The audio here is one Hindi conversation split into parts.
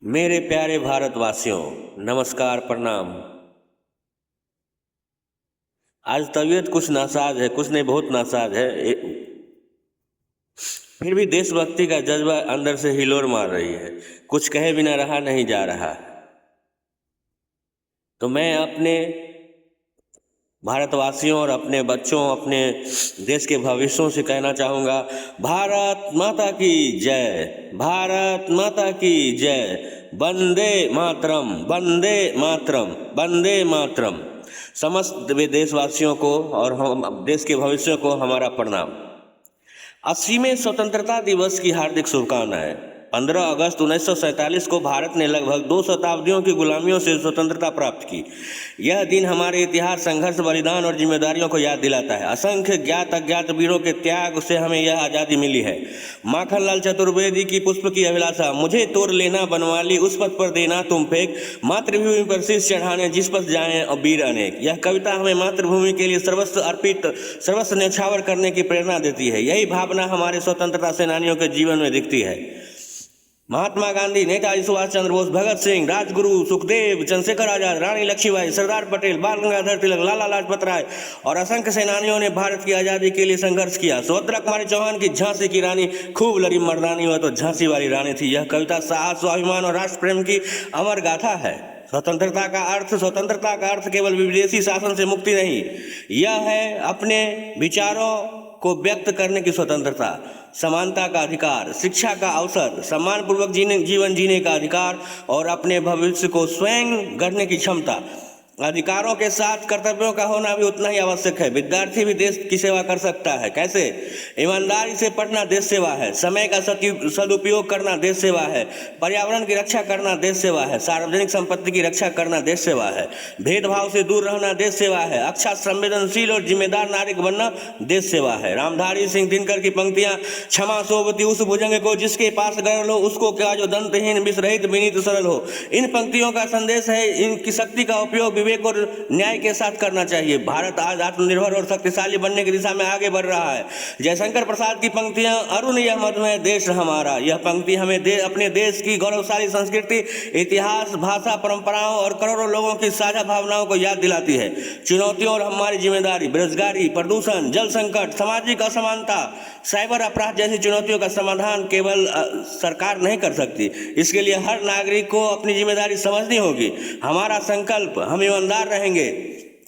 मेरे प्यारे भारतवासियों, नमस्कार, प्रणाम। आज तबीयत कुछ नासाज है, कुछ नहीं बहुत नासाज है। फिर भी देशभक्ति का जज्बा अंदर से हिलोर मार रही है। कुछ कहे बिना रहा नहीं जा रहा। तो मैं अपने भारतवासियों और अपने बच्चों, अपने देश के भविष्यों से कहना चाहूँगा, भारत माता की जय, भारत माता की जय, वंदे मातरम, वंदे मातरम, वंदे मातरम। समस्त देशवासियों को और हम देश के भविष्य को हमारा प्रणाम। 80वें स्वतंत्रता दिवस की हार्दिक शुभकामनाएं। 15 अगस्त 1947 को भारत ने लगभग 2 शताब्दियों की गुलामियों से स्वतंत्रता प्राप्त की। यह दिन हमारे इतिहास, संघर्ष, बलिदान और जिम्मेदारियों को याद दिलाता है। असंख्य ज्ञात अज्ञात वीरों के त्याग से हमें यह आज़ादी मिली है। माखनलाल चतुर्वेदी की पुष्प की अभिलाषा, मुझे तोड़ लेना बनवाली, उस पथ पर देना तुम फेंक, मातृभूमि पर शीश चढ़ाने जिस पथ जाएं और वीर अनेक। यह कविता हमें मातृभूमि के लिए सर्वस्व अर्पित, सर्वस्व न्यौछावर करने की प्रेरणा देती है। यही भावना हमारे स्वतंत्रता सेनानियों के जीवन में दिखती है। महात्मा गांधी, नेताजी सुभाष चंद्र बोस, भगत सिंह, राजगुरु, सुखदेव, चंद्रशेखर आजाद, रानी लक्ष्मीबाई, सरदार पटेल, बाल गंगाधर तिलक, लाला लाजपत राय और असंख्य सेनानियों ने भारत की आज़ादी के लिए संघर्ष किया। सुभद्रा कुमारी चौहान की झांसी की रानी खूब लड़ी मर्दानी, वह तो झांसी वाली रानी थी। यह कविता साहस, स्वाभिमान और राष्ट्र प्रेम की अमर गाथा है। स्वतंत्रता का अर्थ केवल विदेशी शासन से मुक्ति नहीं, यह है अपने विचारों को व्यक्त करने की स्वतंत्रता, समानता का अधिकार, शिक्षा का अवसर, सम्मानपूर्वक जीवन जीने का अधिकार और अपने भविष्य को स्वयं गढ़ने की क्षमता। अधिकारों के साथ कर्तव्यों का होना भी उतना ही आवश्यक है। विद्यार्थी भी देश की सेवा कर सकता है। कैसे? ईमानदारी से पढ़ना देश सेवा है, समय का सदुपयोग करना देश सेवा है, पर्यावरण की रक्षा करना देश सेवा है, सार्वजनिक संपत्ति की रक्षा करना देश सेवा है, भेदभाव से दूर रहना देश सेवा है, अच्छा, संवेदनशील और जिम्मेदार नागरिक बनना देश सेवा है। रामधारी सिंह दिनकर की पंक्तियां, क्षमा सोवती उस भुजंग को जिसके पास गरल हो, उसको क्या जो दंतहीन विषरहित विनीत सरल हो। इन पंक्तियों का संदेश है, इनकी शक्ति का उपयोग विवेक और न्याय के साथ करना चाहिए। भारत आज आत्मनिर्भर और शक्तिशाली बनने की दिशा में आगे बढ़ रहा है। जयशंकर प्रसाद की पंक्तियां, अरुण यह मधुमेह देश हमारा, यह पंक्ति हमें अपने देश की गौरवशाली संस्कृति, इतिहास, भाषा, परंपराओं और करोड़ों लोगों की साझा भावनाओं को याद दिलाती है। चुनौतियों और हमारी जिम्मेदारी, बेरोजगारी, प्रदूषण, जल संकट, सामाजिक असमानता, साइबर अपराध जैसी चुनौतियों का समाधान केवल सरकार नहीं कर सकती। इसके लिए हर नागरिक को अपनी जिम्मेदारी समझनी होगी। हमारा संकल्प, हम ईमानदार रहेंगे,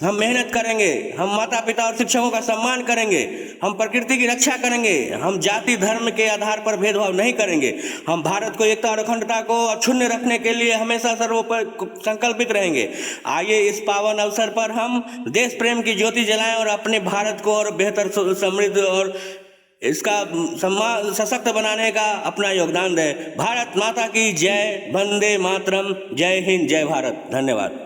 हम मेहनत करेंगे, हम माता पिता और शिक्षकों का सम्मान करेंगे, हम प्रकृति की रक्षा करेंगे, हम जाति धर्म के आधार पर भेदभाव नहीं करेंगे, हम भारत को एकता और अखंडता को अक्षुण्ण रखने के लिए हमेशा सर्वोपरि संकल्पित रहेंगे। आइए इस पावन अवसर पर हम देश प्रेम की ज्योति जलाएं और अपने भारत को और बेहतर, समृद्ध और इसका सम्मान सशक्त बनाने का अपना योगदान दें। भारत माता की जय, वंदे मातरम, जय हिंद, जय भारत। धन्यवाद।